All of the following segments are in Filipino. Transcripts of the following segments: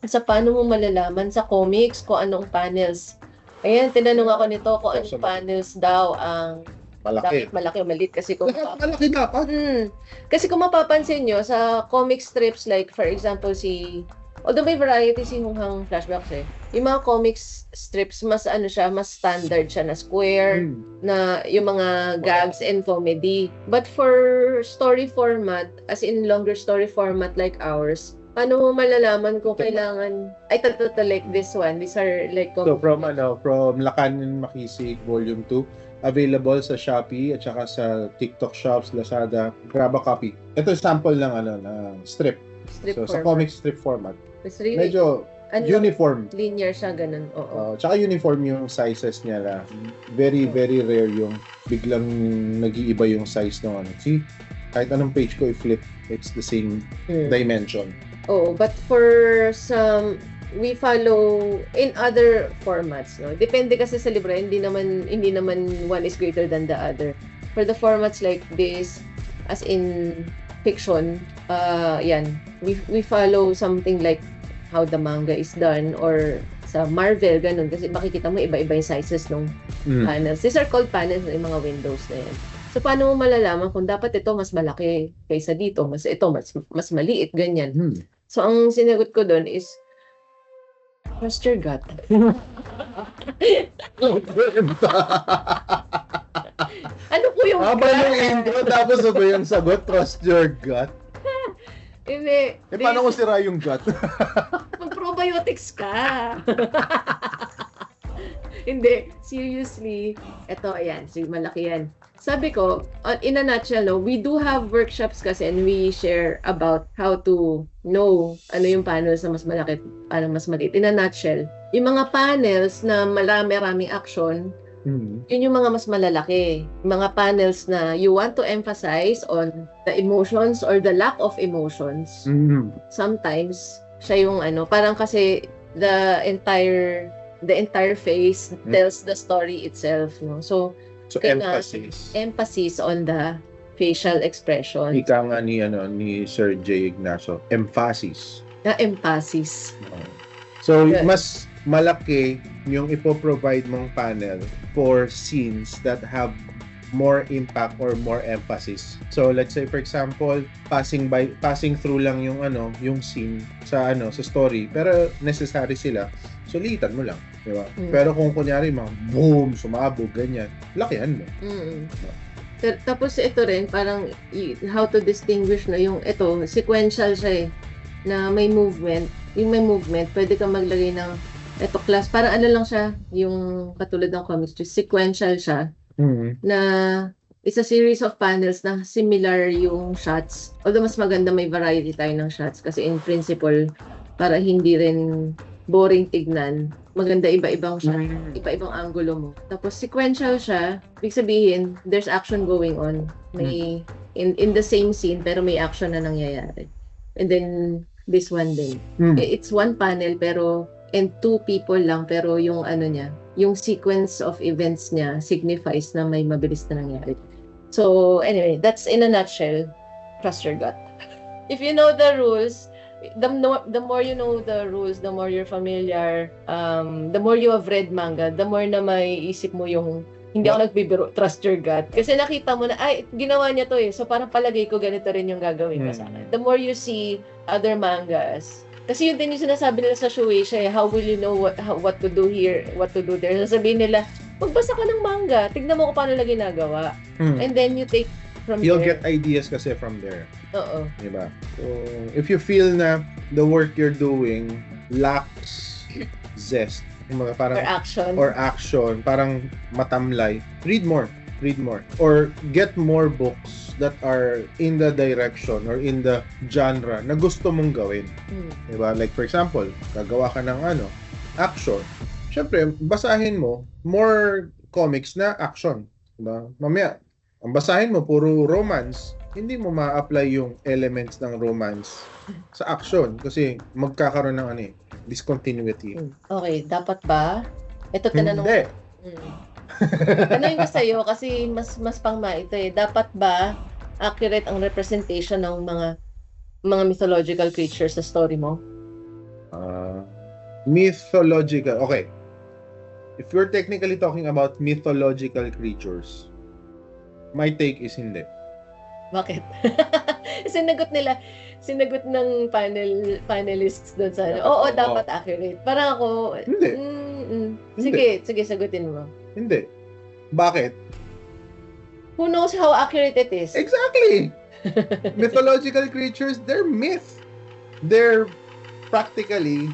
Sa paano mo malalaman sa comics kung anong panels? Ayan, tinanong ako nito kung anong panels daw ang Malaki. bakit malaki o maliit kasi kung Lahat malaki dapat. kasi kung mapapansin nyo sa comic strips like for example although may variety si Hunghang Flashbacks yung mga comics strips mas ano siya, mas standard siya na square na yung mga gags and comedy. But for story format, as in longer story format like ours, paano mo malalaman kung kailangan like this one, these are like So from Lacanin Makisig Volume 2, available sa Shopee at saka sa TikTok shops, Lazada. Grab a copy. Ito sample ng ng strip. So sa comic strip format. Really, medyo uniform. Linear siya, ganun. Oo. Tsaka uniform yung sizes niya na very, very rare yung biglang nag-iiba yung size ng ano. See, kahit anong page ko i-flip, it's the same dimension. Oh, but for some, we follow in other formats, no? Depende kasi sa libro, hindi naman one is greater than the other. For the formats like this, as in fiction, yan, we follow something like how the manga is done, or sa Marvel, ganun. Kasi makikita mo, iba-iba yung sizes ng panels. These are called panels, yung mga windows na yan. So, paano mo malalaman kung dapat ito mas malaki kaysa dito, mas maliit, ganyan. So, ang sinagot ko doon is, trust your gut. Ano po yung gut? Yung intro, tapos ba yung sagot, trust your gut? Hindi. Paano ko sira yung gut? Mag-probiotics ka. Hindi. Seriously. Ito, ayan. Malaki yan. Sabi ko, in a nutshell, no, we do have workshops kasi and we share about how to know ano yung panels na mas malaki, paano mas maliit. In a nutshell, yung mga panels na maraming action, yun yung mga mas malalaki. Mga panels na you want to emphasize on the emotions or the lack of emotions. Sometimes, siya yung parang kasi the entire face tells the story itself, no? So emphasis on the facial expression. Ika nga ni Sir J. Ignacio, emphasis. Emphasis. So, mas malaki yung ipoprovide mong panel for scenes that have more impact or more emphasis. So let's say for example, passing through lang yung yung scene sa sa story, pero necessary sila. So liitan mo lang, di ba? Pero kung kunyari mga boom, sumabog ganyan, lakihan mo. Tapos ito rin parang how to distinguish na yung ito, sequential siya na may movement. Yung may movement, pwede kang maglagay ng ito class, parang lang siya, yung katulad ng comics, sequential siya, na it's a series of panels na similar yung shots. Although mas maganda may variety tayo ng shots kasi in principle, para hindi rin boring tignan, maganda iba-ibang shot, iba-ibang angulo mo. Tapos sequential siya, ibig sabihin, there's action going on. May, in the same scene, pero may action na nangyayari. And then, this one din. It's one panel, pero and two people lang, pero yung niya, yung sequence of events niya signifies na may mabilis na nangyari. So, anyway, that's in a nutshell, trust your gut. If you know the rules, the more you know the rules, the more you're familiar, the more you have read manga, the more na may isip mo yung hindi ako nagbibiro, trust your gut. Kasi nakita mo na, ay, ginawa niya to so parang palagay ko ganito rin yung gagawin ko sa akin. The more you see other mangas, kasi yun din yung sinasabi nila sa Shueisha, how will you know what to do here, what to do there. Sasabihin nila, magbasa ka ng manga, tignan mo kung paano nila ginagawa. And then you take from You'll there. Get ideas kasi from there. Oo. Diba? So, if you feel na the work you're doing lacks zest, parang, or action, parang matamlay, read more. Or get more books that are in the direction or in the genre na gusto mong gawin. Diba? Like for example, gagawa ka ng action. Siyempre, basahin mo more comics na action. Diba? Mamaya, ang basahin mo puro romance, hindi mo ma-apply yung elements ng romance sa action kasi magkakaroon ng discontinuity. Okay, dapat ba? Ito tinanong. Hindi. Tanongin ko sa'yo kasi mas pangma ito dapat ba accurate ang representation ng mga mythological creatures sa story mo? mythological, okay. If you're technically talking about mythological creatures, my take is hindi. Bakit? Sinagot ng panelists doon sa oo, dapat accurate. Parang ako, hindi. Sige, sagutin mo. Hindi. Bakit? Who knows how accurate it is? Exactly! Mythological creatures, they're myth. They're practically,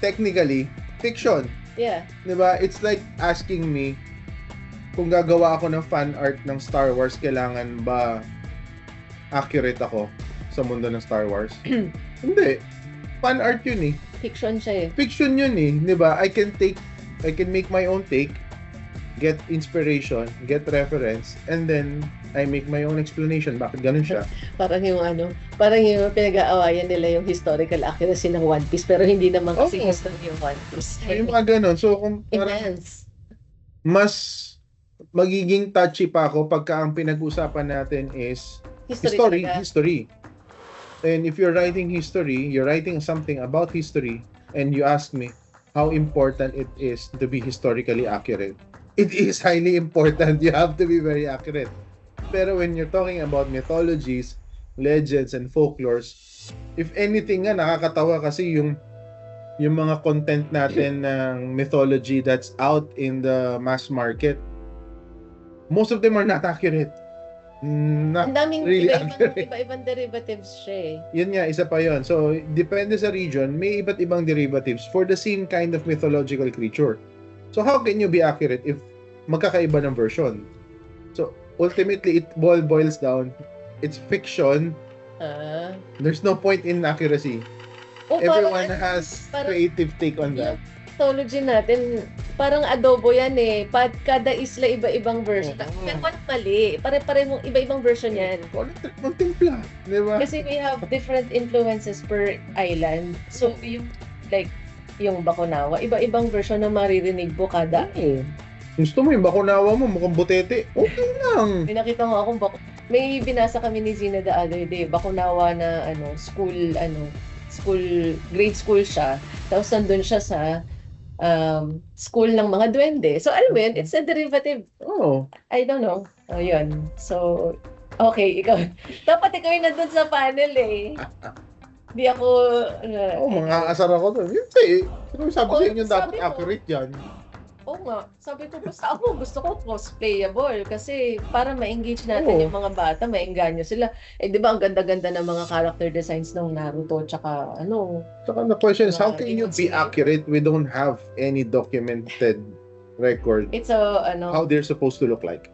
technically, fiction. Yeah. Diba? It's like asking me, kung gagawa ako ng fan art ng Star Wars, kailangan ba accurate ako sa mundo ng Star Wars? Hindi. Fan art yun eh. Fiction siya eh. Fiction yun eh. Diba? I can make my own take, get inspiration, get reference, and then I make my own explanation. Bakit ganun siya? Parang yung pinag-aawayan nila yung historical accuracy ng One Piece, pero hindi naman kasi history yung One Piece. Yung mga ganun. So, kung parang mas magiging touchy pa ako pagka ang pinag-usapan natin is history. And if you're writing history, you're writing something about history, and you ask me how important it is to be historically accurate. It is highly important. You have to be very accurate. Pero when you're talking about mythologies, legends, and folklores, if anything nga, nakakatawa kasi yung mga content natin ng mythology that's out in the mass market, most of them are not accurate. Ang daming really iba-ibang derivatives siya eh. Yun nga, isa pa yun. So, depende sa region, may iba't ibang derivatives for the same kind of mythological creature. So, how can you be accurate if magkakaiba ng version? So, ultimately, it boils down, it's fiction. There's no point in accuracy. Everyone has creative take on that. Mythology natin, parang adobo yan eh. Kada isla, iba-ibang version. Pero mali. Pare-parehong iba-ibang version yan. Magtimpla, di ba? Kasi we have different influences per island. So, yung Bakunawa, iba-ibang version na maririnig mo kada Gusto mo yung Bakunawa mo, mukhang butete. Okay lang. Pinakita mo akong may binasa kami ni Zina the other day, Bakunawa na grade school siya. Tapos nandun siya sa school ng mga duwende. So, alam mo yun, it's a derivative. Oh. I don't know. Yun. So, okay, ikaw. Dapat ikaw yung nandun sa panel eh. Hindi ako... mga asar ako doon. Hindi. Pero sabi sa inyo dapat accurate yan. Oo nga. Sabi ko, basta ako gusto ko cosplayable kasi para ma-engage natin yung mga bata, ma-engganyo sila. Di ba ang ganda-ganda ng mga character designs ng Naruto tsaka Saka the question is, how can you be accurate? We don't have any documented record how they're supposed to look like.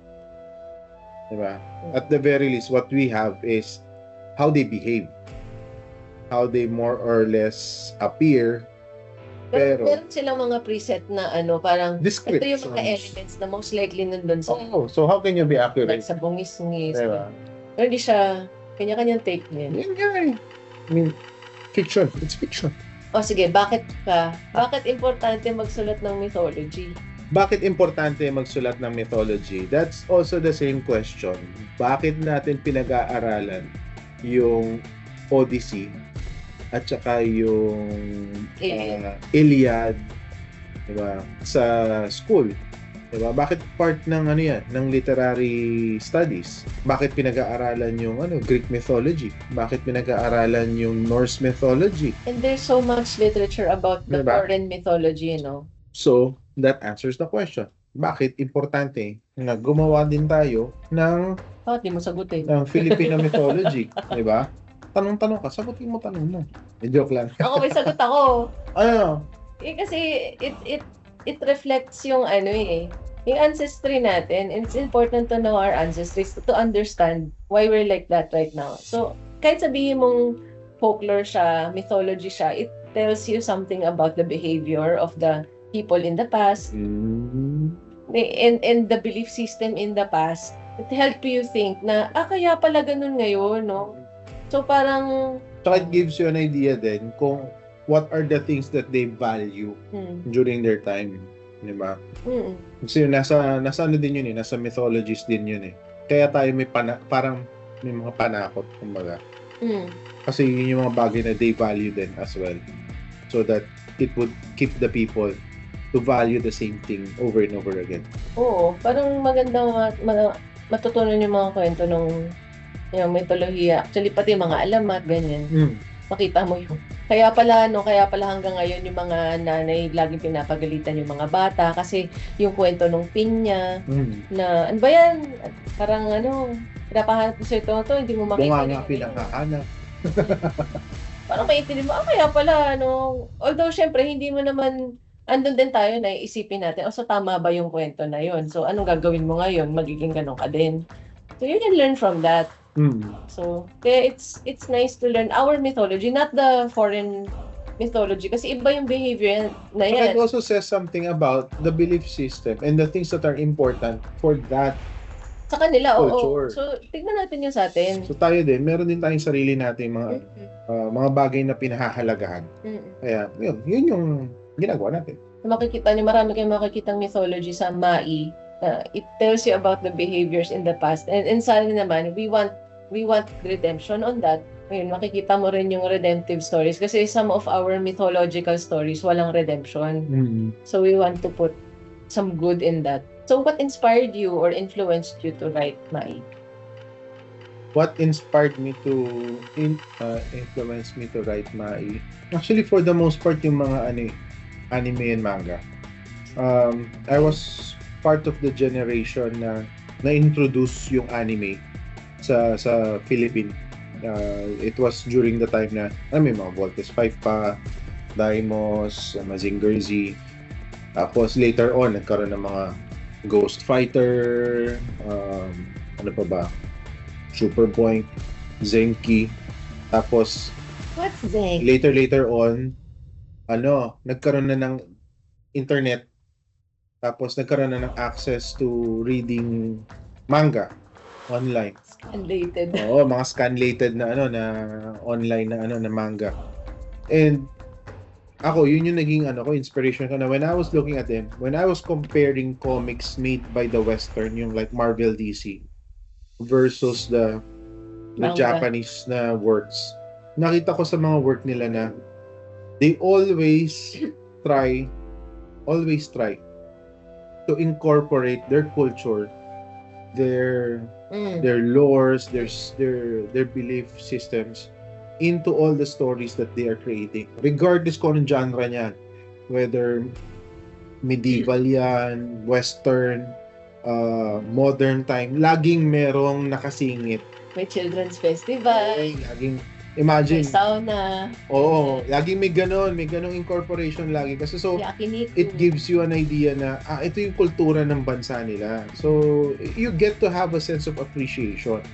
Diba? At the very least, what we have is how they behave. How they more or less appear. Pero meron silang mga preset na parang ito yung mga elements na most likely nandun sa so how can you be accurate? Like sa bungis-ngis. Diba? Pero hindi siya kanya-kanyang take niya. Yan nga eh. I mean, fiction. It's fiction. Sige, bakit importante magsulat ng mythology? Bakit importante magsulat ng mythology? That's also the same question. Bakit natin pinag-aaralan yung Odyssey at saka yung Iliad, diba, sa school, diba? Bakit part ng ng literary studies? Bakit pinag-aaralan yung Greek mythology? Bakit pinag-aaralan yung Norse mythology? And there's so much literature about the foreign mythology, So, that answers the question. Bakit importante na gumawa din tayo ng di mo sagutin. Ng Filipino mythology, diba? Tanong-tanong ka, sagutin mo tanong mo. Joke lang. Ako may sagot ako. Ano? Kasi it reflects yung yung ancestry natin. It's important to know our ancestries to understand why we're like that right now. So, kahit sabihin mong folklore siya, mythology siya, it tells you something about the behavior of the people in the past. And the belief system in the past. It help you think na, kaya pala ganun ngayon, no? So parang... So it gives you an idea then kung what are the things that they value during their time. Diba? Kasi nasa din yun eh. Nasa mythologies din yun eh. Kaya tayo may parang may mga panakot, kumbaga. Kasi yun yung mga bagay na they value din as well. So that it would keep the people to value the same thing over and over again. Oo, parang magandang matutunan yung mga kwento nung yung mitolohiya. Actually, pati mga alamat, ganyan. Makita mo yung kaya pala hanggang ngayon yung mga nanay laging pinapagalitan yung mga bata kasi yung kwento nung pinya na ano ba yan? Parang pinapahanap mo sa ito, hindi mo makita. Bunga nga pinakahanap. Parang maiintindihan mo, kaya pala, although syempre, hindi mo naman, andun din tayo na isipin natin, so tama ba yung kwento na yun? So, anong gagawin mo ngayon? Magiging ganun ka din. So, you can learn from that. So, kaya it's nice to learn our mythology, not the foreign mythology, kasi iba yung behavior na yan. But it also says something about the belief system and the things that are important for that sa kanila, culture. So, tignan natin yung sa atin. So, tayo din, meron din tayong sarili natin mga bagay na pinahahalagahan. Kaya, yun yung ginagawa natin. Makikita niyo, marami kayong makikitang mythology sa Mai. It tells you about the behaviors in the past. And sana naman, we want redemption on that. Ngayon, makikita mo rin yung redemptive stories. Kasi some of our mythological stories, walang redemption. So, we want to put some good in that. So, what inspired you or influenced you to write Mai? What inspired me to influence me to write Mai? Actually, for the most part, yung mga anime and manga. I was part of the generation na na-introduce yung anime sa Philippines. It was during the time na may mga Voltes 5 pa, Daimos, Mazinger Z. Tapos later on, nagkaroon ng mga Ghost Fighter, ano pa ba? Superpoint, Zenki. Tapos what's Zenki? Later on, nagkaroon na ng internet. Tapos nagkaroon na ng access to reading manga online. Scanlated. Oo, mga scanlated na na online na manga. And ako, yun yung naging inspiration ko na when I was looking at them, when I was comparing comics made by the Western, yung like Marvel, DC, versus the Japanese na works, nakita ko sa mga work nila na they always try to incorporate their culture, their lores, their belief systems into all the stories that they are creating. Regardless kung anong genre niyan, whether medieval yan, western, modern time, laging merong nakasingit. May children's festival. Laging, imagine. May sauna. Oo, laging may ganong incorporation lagi. Kasi so, it gives you an idea na, ito yung kultura ng bansa nila. So, you get to have a sense of appreciation.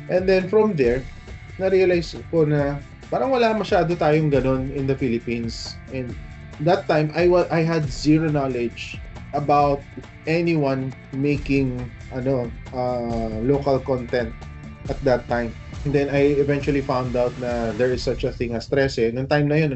And then from there, na-realize ko na parang wala masyado tayong ganon in the Philippines. And that time, I had zero knowledge about anyone making local content at that time. And then I eventually found out na there is such a thing as 13. Noong time na yun,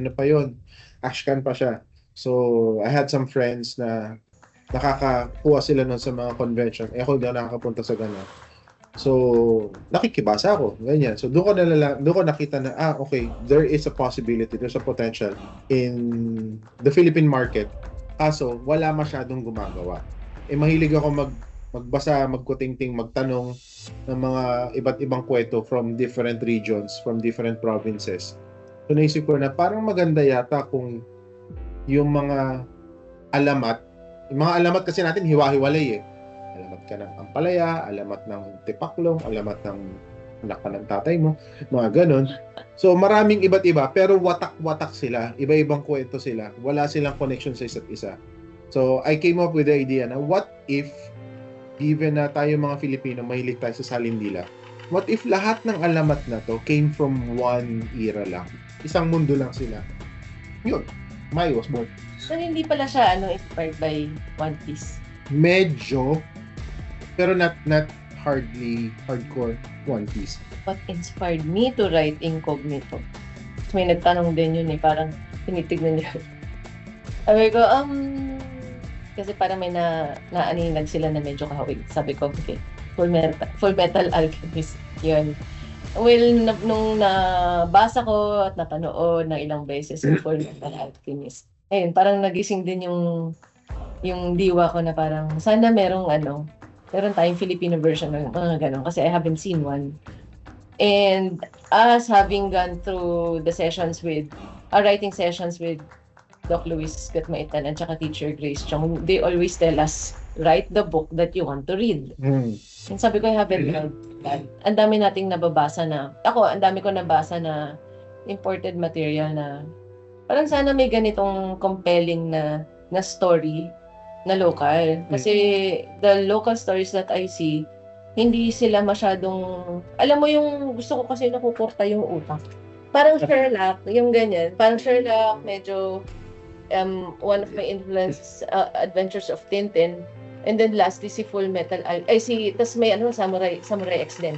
Ashcan pa siya. So, I had some friends na nakakakuha sila nun sa mga convention. Ako hindi ako nakakapunta sa gano'n. So, nakikibasa ako, ganyan. So, doon ko nakita na, okay, there is a possibility, there's a potential in the Philippine market. Kaso, wala masyadong gumagawa. Mahilig ako magbasa, magkutingting, magtanong ng mga iba't ibang kwento from different regions, from different provinces. So, naisip ko na parang maganda yata kung yung mga alamat kasi natin hiwa-hiwalay eh. Alamat ka ng ampalaya, alamat ng tipaklong, alamat ng anak ka ng tatay mo, mga ganon. So, maraming iba't iba, pero watak-watak sila, iba-ibang kwento sila, wala silang connection sa isa't isa. So, I came up with the idea na what if, given na tayo mga Filipino, mahilig tayo sa salindila, what if lahat ng alamat na to came from one era lang? Isang mundo lang sila. Yun, Mai was born. So, hindi pala siya inspired by One Piece? Medyo, pero not hardcore One Piece. What inspired me to write Incognito? May nagtanong din yun parang tinitignan niya. Sabi ko, kasi parang may naaninag sila na medyo kahawig. Sabi ko, okay, Full Metal Alchemist. Yun. Well, nung nabasa ko at napanood ng ilang beses yung Full Metal Alchemist, ayun, parang nagising din yung diwa ko na parang sana meron tayong Filipino version ng mga ganun kasi I haven't seen one. And us having gone through the sessions with writing sessions with Doc Luis Gatmaitan at saka Teacher Grace Chong, they always tell us, write the book that you want to read. And sabi ko, I haven't read that. Ang dami nating nababasa ang dami ko nabasa na imported material na parang sana may ganitong compelling na story na local. Kasi the local stories that I see, hindi sila masyadong, alam mo yung gusto ko kasi nakukurta yung utak. Parang Sherlock, yung ganyan. Parang Sherlock, medyo one of my influence, Adventures of Tintin. And then lastly, si Full Metal tas may Samurai X din.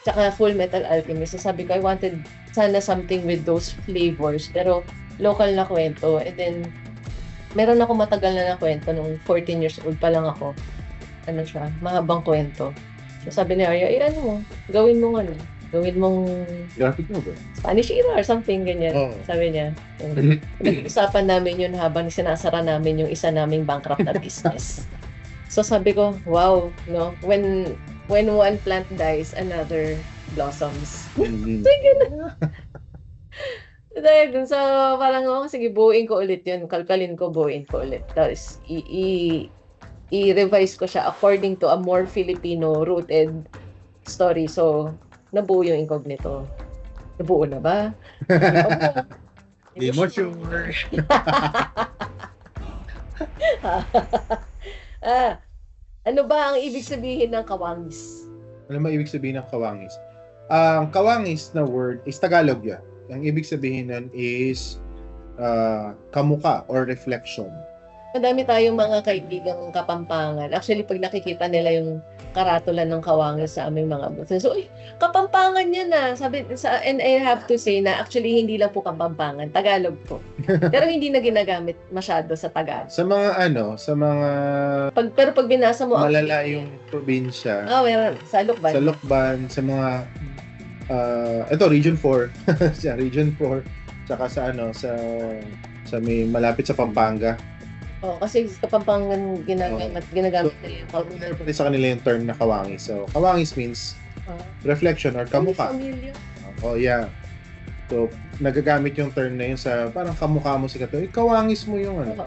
Tsaka Full Metal Alchemist. So sabi ko, I wanted sana something with those flavors. Pero local na kwento. And then, meron ako matagal na kwento nung 14 years old pa lang ako. Mahabang kwento. So sabi ni Arya, gawin mong graphic novel. Spanish era or something, ganyan. Oh. Sabi niya. Nag-usapan namin yun habang sinasara namin yung isa naming bankrupt na business. So sabi ko, wow, no? When one plant dies, another blossoms. So, parang sige, buuin ko ulit yun. Kalkalin ko, buuin ko ulit. Tapos, i-revise ko siya according to a more Filipino-rooted story. So, nabuo yung Incognito. Nabuo na ba? Hindi mo sure. Ano ba ang ibig sabihin ng kawangis? Ano ba ibig sabihin ng kawangis? Ang kawangis na word is Tagalog yan. Ang ibig sabihin nun is kamuka or reflection. Madami tayong mga kaibigang Kapampangan. Actually, pag nakikita nila yung karatula ng kawangis sa aming mga booths, so, Kapampangan yan na. And I have to say na actually hindi lang po Kapampangan, Tagalog po. Pero hindi na ginagamit masyado sa Tagalog. Sa mga pero pag binasa mo malala yung probinsya. Meron. Sa Lukban, sa mga ito Region 4. Sa Region 4, tsaka sa may malapit sa Pampanga. Kasi Kapampangan ginagamit nila yung popular pati sa kanila yung term na kawangis. So, kawangis means reflection or kamukha. Yeah. So, nagagamit yung term na yun sa parang kamukha mo si Kato. Kawangis mo yung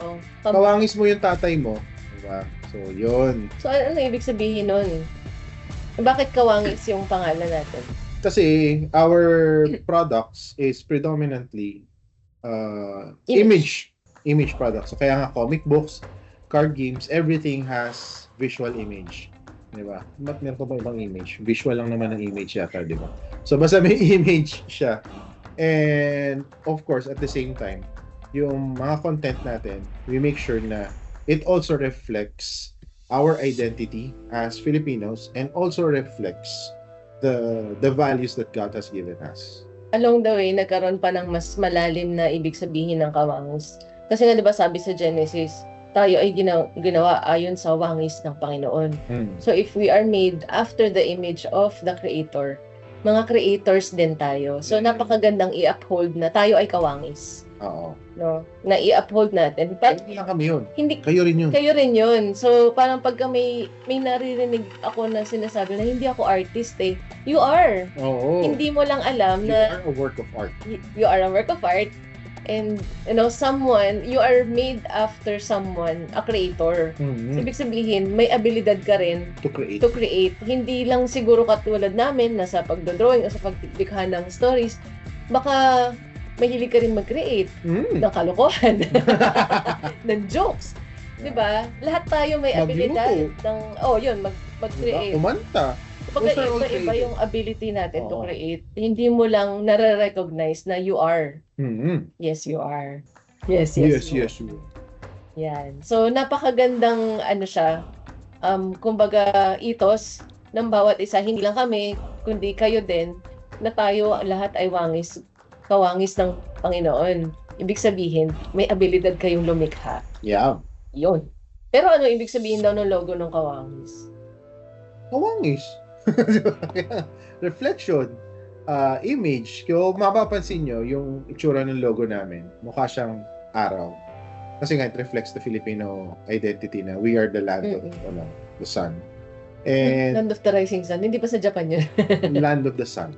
kawangis mo yung tatay mo. Diba? So, yun. So, ano ibig sabihin nun? Bakit kawangis yung pangalan natin? Kasi our products is predominantly image products. So, kaya nga comic books, card games, everything has visual image. Diba? Ba't meron pa ba ibang image? Visual lang naman ang image yata, diba? So, basta may image siya. And, of course, at the same time, yung mga content natin, we make sure na it also reflects our identity as Filipinos and also reflects the values that God has given us. Along the way, nagkaroon pa ng mas malalim na ibig sabihin ng kawangis. Kasi nga 'di ba sabi sa Genesis, tayo ay ginawa ayon sa wangis ng Panginoon. So if we are made after the image of the Creator, mga creators din tayo. So napakagandang i-uphold na tayo ay kawangis. Oo. No? Na i-uphold natin. Hindi lang kami yun. Kayo rin yun. Kayo rin yun. So parang pagka may naririnig ako na sinasabi na hindi ako artist you are. Oo. Hindi mo lang alam na you are a work of art. You are a work of art. And, you are made after someone, a creator. So, ibig sabihin, may abilidad ka rin to create. Hindi lang siguro katulad namin na sa pagdodrawing o sa paglikha ng stories. Baka mahilig ka rin mag-create ng kalokohan, ng jokes. Diba? Lahat tayo may abilidad ng, mag-create. Kumanta. Pagka iba yung ability natin to create, hindi mo lang nare-recognize na you are. Yes, you are. Yes, you are. Yan. So, napakagandang, kumbaga, ethos ng bawat isa. Hindi lang kami, kundi kayo din, na tayo lahat ay kawangis ng Panginoon. Ibig sabihin, may abilidad kayong lumikha. Yeah. Yun. Pero ano ibig sabihin daw ng logo ng kawangis? Kawangis. Reflection, image. Kung mapapansin nyo, yung itsura ng logo namin, mukha siyang araw. Kasi nga, it reflects the Filipino identity na we are the land of the sun. And Land of the rising sun. Hindi pa sa Japan yun? Land of the sun.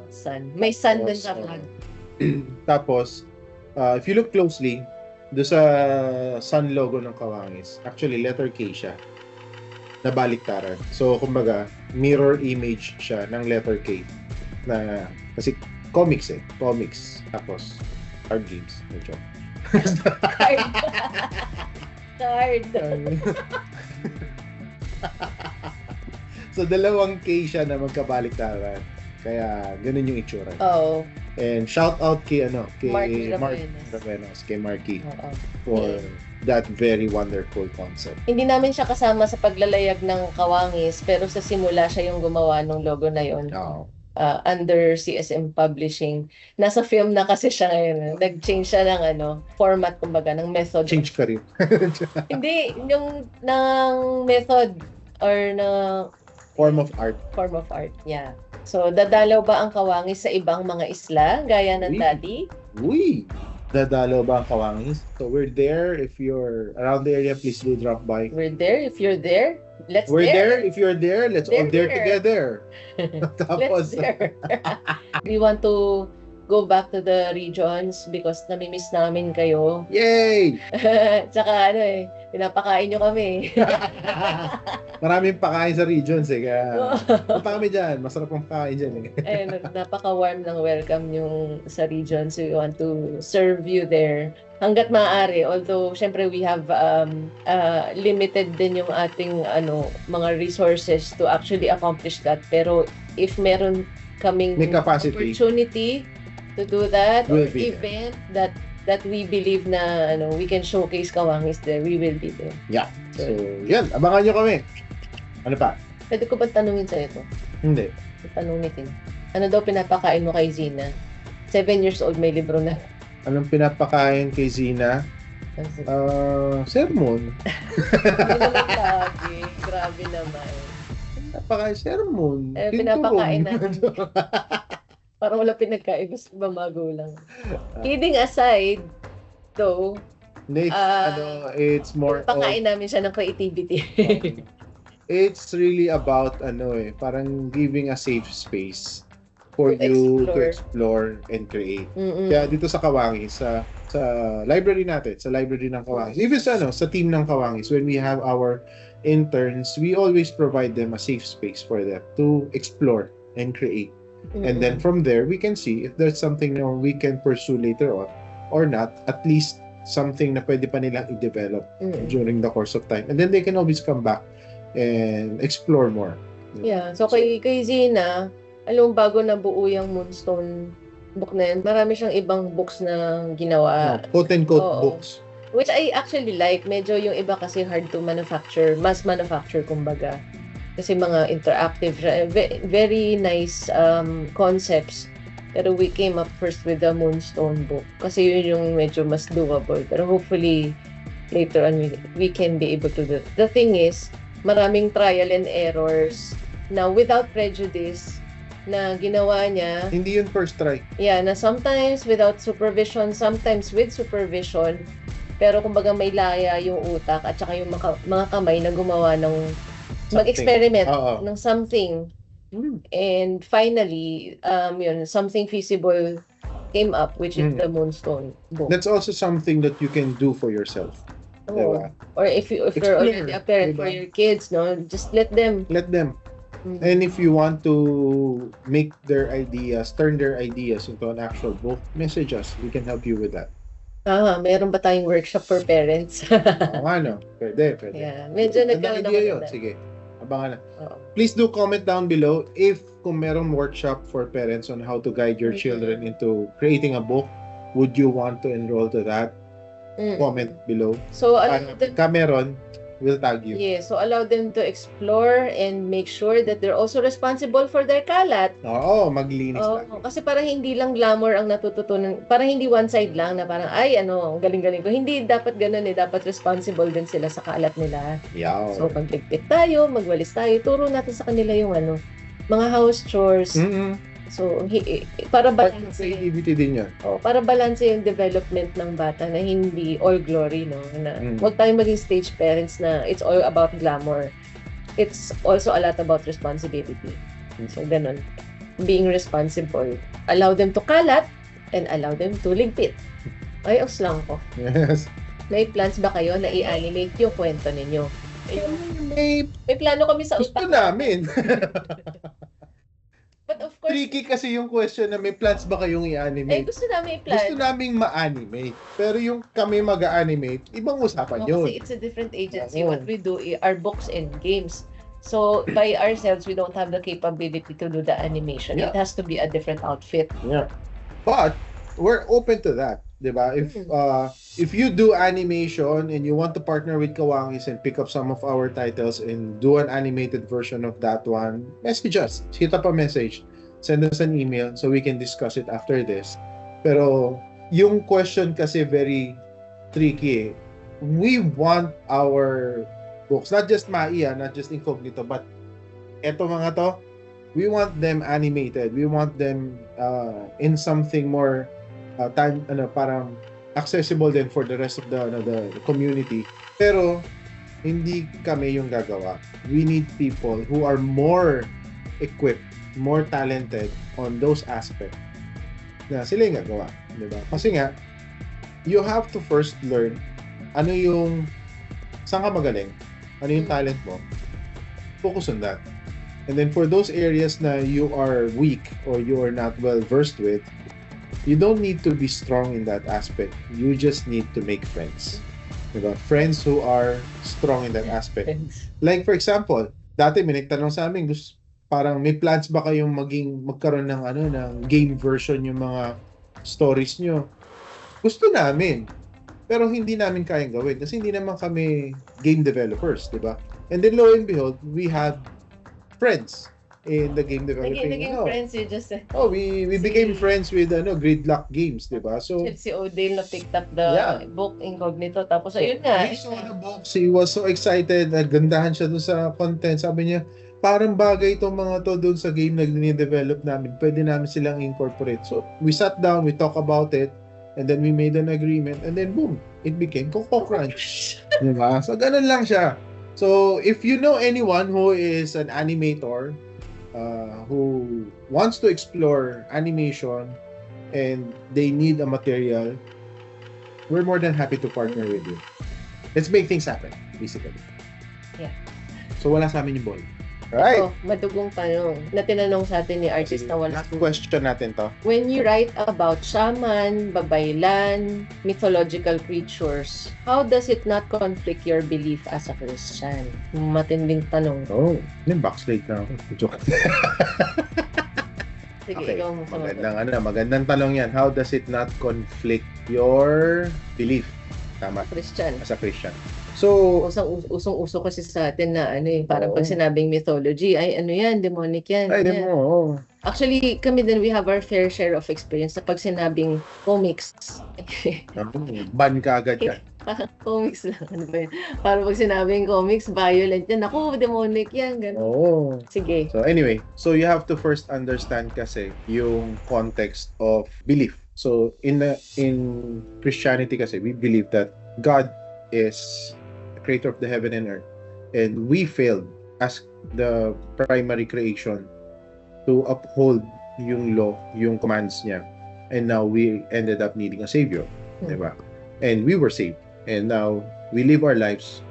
Sun. May sun din sa flag. Tapos, if you look closely, doon sa sun logo ng Kawangis, actually letter K siya. Nabaliktaran. So, kumbaga, mirror image siya ng letter K. Na, kasi comics eh. Comics. Tapos, card games. Medyo. Card. So, dalawang K siya na magkabaliktaran. Kaya, ganun yung itsura. Oo. And shout out kay Marky Ravenos, kay Marky for that very wonderful concept. Hindi namin siya kasama sa paglalayag ng Kawangis, pero sa simula siya yung gumawa ng logo na yun. Under CSM Publishing. Nasa film na kasi siya ngayon. Nag-change siya ng format, kumbaga, ng method. Change ka rin. Hindi, yung ng method or na form of art. Form of art, yeah. So, dadalaw ba ang Kawangis sa ibang mga isla, gaya ng Daddy? Uy! Dadalaw ba ang Kawangis? So, we're there. If you're around the area, please do drop by. We're there. If you're there, let's We're there. If you're there, let's all there together. Tapos, we want to go back to the regions because namimiss namin kayo. Yay! Tsaka pinapakain nyo kami. Maraming pakain sa regions eh. Kaya punta kami dyan. Masarap ang pakain dyan eh. Napaka-warm ng welcome yung sa regions. We want to serve you there hanggat maaari. Although, syempre, we have limited din yung ating mga resources to actually accomplish that. Pero if meron kaming opportunity to do that, or event that we believe na we can showcase Kawangis there, we will be there. Yeah. So, yan. Abangan nyo kami. Ano pa? Pwede ko ba tanungin sa'yo ito? Hindi. Tanungin. Ano daw pinapakain mo kay Zina? 7 years old, may libro na. Anong pinapakain kay Zina? Sermon. Hindi naman lagi. Grabe naman. Pinapakain sermon. Pinapakain na. Parang wala pinagkain sa ibang magulang. Kidding aside, though, it's more pakain namin siya ng creativity. It's really about parang giving a safe space for you to explore and create. Kaya dito sa Kawangis, sa library natin, sa library ng Kawangis, even sa team ng Kawangis, when we have our interns, we always provide them a safe space for them to explore and create. And then from there, we can see if there's something na we can pursue later on or not, at least something na pwede pa nilang i-develop during the course of time. And then they can always come back and explore more. Yeah. So kay Zina, bago na buo yung Moonstone book na yan, marami siyang ibang books na ginawa. Quote-unquote books. Which I actually like. Medyo yung iba kasi hard to manufacture. Mass manufacture, kumbaga. Kasi mga interactive, very nice concepts. Pero we came up first with the Moonstone book. Kasi yun yung medyo mas doable. Pero hopefully, later on, we can be able to do it. The thing is, maraming trial and errors na without prejudice na ginawa niya. Hindi yun first try. Yeah, na sometimes without supervision, sometimes with supervision. Pero kumbaga may laya yung utak at saka yung mga kamay na gumawa ng mag-experiment ng something. And finally, something feasible came up, which is the Moonstone book. That's also something that you can do for yourself. Diba? Or if you're already a parent for your kids, just let them. And if you want to make their ideas, turn their ideas into an actual book, message us. We can help you with that. Meron ba tayong workshop for parents? Pwede. Yeah, medyo nagkaroon yun. Sige, abangan na. Please do comment down below if kung merong workshop for parents on how to guide your children into creating a book. Would you want to enroll to that? Comment below. So, meron, we'll tag you. Yeah, so allow them to explore and make sure that they're also responsible for their kalat. Oo, maglinis lang. Kasi para hindi lang glamour ang natututunan, para hindi one side lang na parang, ang galing-galing ko. Hindi dapat ganun dapat responsible din sila sa kalat nila. Yeah. So, magligpit tayo, magwalis tayo, turo natin sa kanila yung mga house chores. So, para Part of balance creativity din yan. para balance yung development ng bata na hindi all glory, no? Na huwag tayong maging stage parents na it's all about glamour. It's also a lot about responsibility. So, ganun. Being responsible. Allow them to kalat and allow them to ligpit. Ay, lang ko. Yes. May plans ba kayo na i-animate yung kwento ninyo? May plano kami sa gusto namin. But of course, tricky kasi yung question na may plans ba kayong i-animate? gusto namin i-plan. Gusto naming ma-animate. Pero yung kami mag-animate, ibang usapan yun. Kasi it's a different agency. What we do are books and games. So, by ourselves, we don't have the capability to do the animation. It has to be a different outfit. Yeah. But, we're open to that. Diba? If you do animation and you want to partner with Kawangis and pick up some of our titles and do an animated version of that one, message us. Hit up a message. Send us an email so we can discuss it after this. Pero, yung question kasi very tricky. We want our books, not just Maia, not just Incognito, but eto mga to, we want them animated. We want them in something more parang accessible din for the rest of the community. Pero hindi kami yung gagawa. We need people who are more equipped, more talented on those aspects na sila yung gagawa, di ba? Kasi nga, you have to first learn ano yung saan ka magaling, ano yung talent mo, focus on that. And then for those areas na you are weak or you are not well versed with, you don't need to be strong in that aspect. You just need to make friends. Diba? Friends who are strong in that aspect. Like for example, dati may nagtanong sa amin, parang may plans ba kayong magkaroon ng ng game version yung mga stories nyo? Gusto namin. Pero hindi namin kayang gawin kasi hindi naman kami game developers, diba? And then lo and behold, we have friends in the game developing. Naging friends, you just said. Oh, we became friends with Gridlock Games, diba? So si Odale na picked up the book Incognito, tapos ayun nga. He saw the book, he was so excited, nagandahan siya dun sa content. Sabi niya, parang bagay itong mga to dun sa game na ni-develop namin. Pwede namin silang incorporate. So, we sat down, we talk about it, and then we made an agreement, and then boom, it became Coco Crunch. Diba? So, ganun lang siya. So, if you know anyone who is an animator, who wants to explore animation and they need a material, we're more than happy to partner with you. Let's make things happen, basically. Yeah. So, wala sa amin yung ball. Right. Ito, madugong tanong na tinanong sa atin ni artist na wala. Last question natin to. When you write about shaman, babaylan, mythological creatures, how does it not conflict your belief as a Christian? Matinding tanong. Oh, yung backslide na ako. Joke. Sige, okay. ikaw mo. Magandang tanong yan. How does it not conflict your belief? Tama. Christian. As a Christian. So, usong-uso kasi sa atin na parang pag sinabing mythology, ay yan, demonic yan. Ay, demo. Actually, kami din, we have our fair share of experience sa pag sinabing comics. Ban ka agad yan. Comics lang. Ano ba yun? Parang pag sinabing comics, violent yan. Ako, demonic yan. Oo. Sige. So anyway, so you have to first understand kasi yung context of belief. So in Christianity kasi, we believe that God is creator of the heaven and earth, and we failed as the primary creation to uphold yung law, yung commands niya, and now we ended up needing a savior, diba? And we were saved, and now we live our lives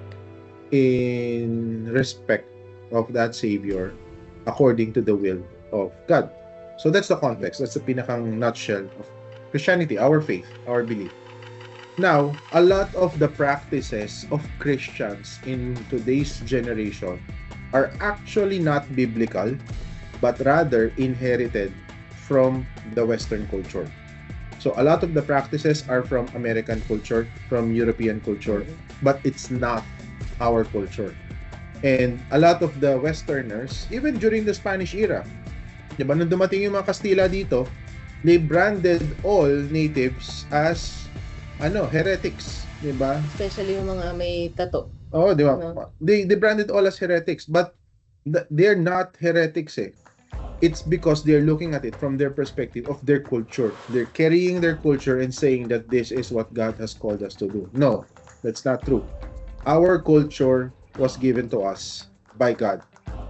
in respect of that savior according to the will of God. So that's the context, that's the pinakang nutshell of Christianity, our faith, our belief. Now, a lot of the practices of Christians in today's generation are actually not biblical, but rather inherited from the Western culture. So a lot of the practices are from American culture, from European culture, but it's not our culture. And a lot of the Westerners, even during the Spanish era, diba, nung dumating yung mga Kastila dito, they branded all natives as heretics, di ba? Especially yung mga may tato. Oh, di ba? They branded all as heretics, but they're not heretics eh. it's because they're looking at it from their perspective of their culture. They're carrying their culture and saying that this is what God has called us to do. No, that's not true. Our culture was given to us by God,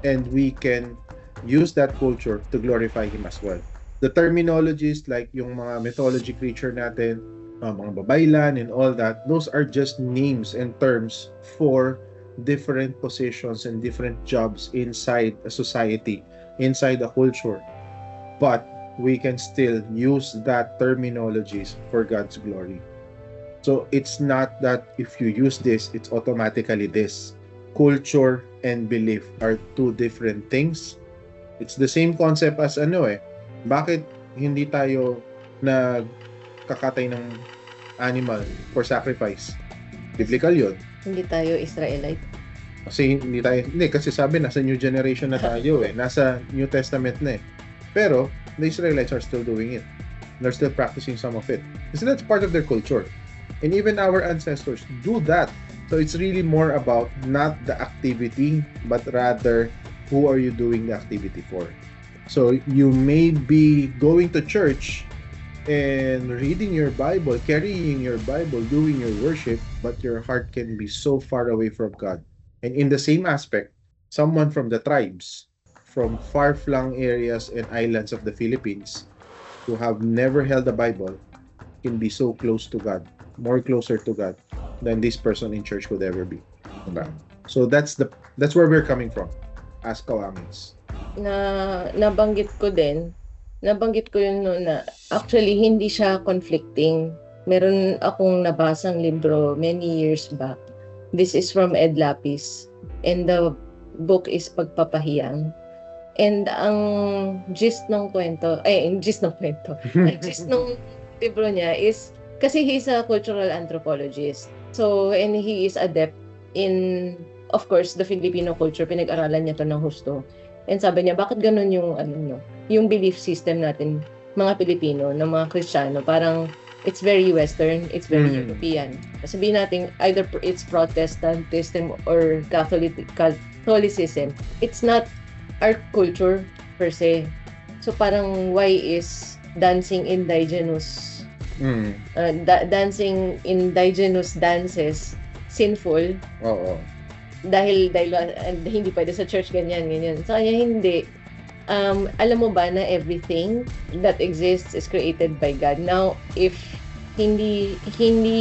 and we can use that culture to glorify Him as well. The terminologies like yung mga mythology creature natin, mga babaylan and all that, those are just names and terms for different positions and different jobs inside a society, inside a culture. But we can still use that terminologies for God's glory. So it's not that if you use this, it's automatically this. Culture and belief are two different things. It's the same concept as bakit hindi tayo nagkakatay ng animal for sacrifice? Biblical yun. Hindi tayo Israelite. Kasi sabi nasa new generation na tayo nasa New Testament na Pero the Israelites are still doing it. They're still practicing some of it. Kasi that's part of their culture. And even our ancestors do that. So it's really more about not the activity, but rather who are you doing the activity for. So you may be going to church and reading your Bible, carrying your Bible, doing your worship, but your heart can be so far away from God. And in the same aspect, someone from the tribes, from far-flung areas and islands of the Philippines, who have never held a Bible, can be so close to God, more closer to God than this person in church could ever be. Diba? So that's where we're coming from as Kawangis. Nabanggit ko yun noon na actually hindi siya conflicting. Meron akong nabasang libro many years back. This is from Ed Lapis, and the book is Pagpapahiyang. And ang gist ng libro niya is, kasi he's a cultural anthropologist. So, and he is adept in, of course, the Filipino culture. Pinag-aralan niya to ng husto. And sabi niya, bakit ganun yung belief system natin, mga Pilipino, ng mga Kristiyano, parang it's very Western, it's very European. Sabihin natin, either it's Protestantism or Catholicism. It's not our culture per se. So parang why is dancing indigenous dances sinful? Oo. Dahil hindi pwede sa church ganyan. So kaya hindi. Alam mo ba na everything that exists is created by God? Now, if hindi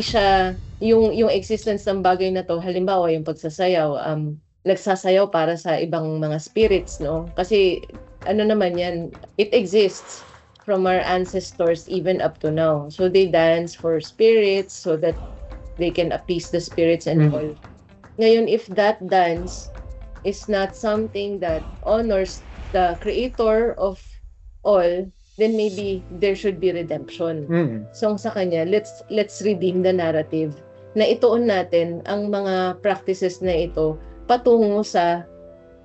siya yung existence ng bagay na to, halimbawa yung pagsasayaw, nagsasayaw para sa ibang mga spirits, no? Kasi naman yan, it exists from our ancestors even up to now. So they dance for spirits so that they can appease the spirits and all. Ngayon, if that dance is not something that honors the creator of all, then maybe there should be redemption. So sa kanya, let's redeem the narrative na ituon natin ang mga practices na ito patungo sa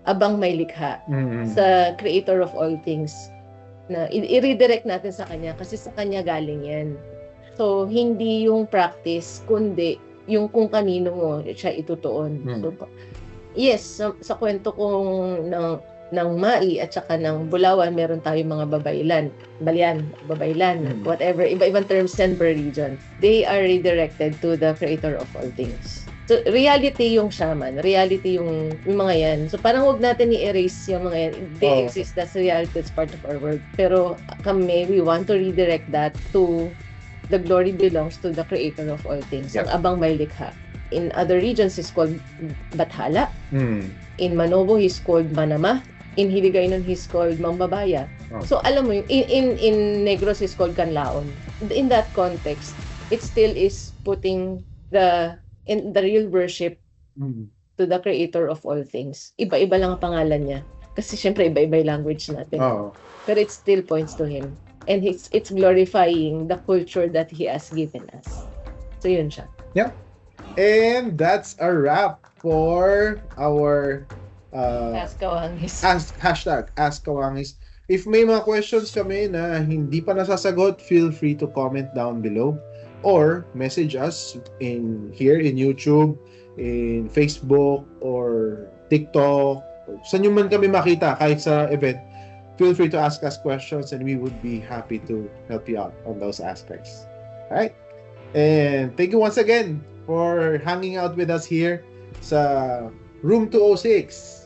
abang may likha, sa creator of all things, na i-redirect natin sa kanya kasi sa kanya galing yan. So hindi yung practice kundi yung kung kanino mo siya itutuon. So, yes, sa kwento kong ng Mai at saka ng Bulawan, meron tayong mga babaylan, whatever, iba-ibang terms yan per region. They are redirected to the creator of all things. So, reality yung shaman, reality yung mga yan. So, parang huwag natin i-erase yung mga yan. They exist, that's reality, it's part of our world. Pero kami, we want to redirect that to the glory belongs to the creator of all things. Ang abang may likha. In other regions, he's called Bathala. In Manobo, he's called Manama. In Hiligaynon, he's called Mambabaya. So, alam mo, in Negros, he's called Canlaon. In that context, it still is putting the real worship to the creator of all things. Iba-iba lang ang pangalan niya. Kasi syempre, iba-iba yung language natin. But it still points to him. And it's glorifying the culture that he has given us. So, yun siya. Yeah. And that's a wrap for our Ask Kawangis. Hashtag Ask Kawangis. If may mga questions kami na hindi pa nasasagot, feel free to comment down below or message us here in YouTube, in Facebook, or TikTok. Saan nyo man kami makita kahit sa event, feel free to ask us questions and we would be happy to help you out on those aspects. All right? And thank you once again for hanging out with us here sa Room 206.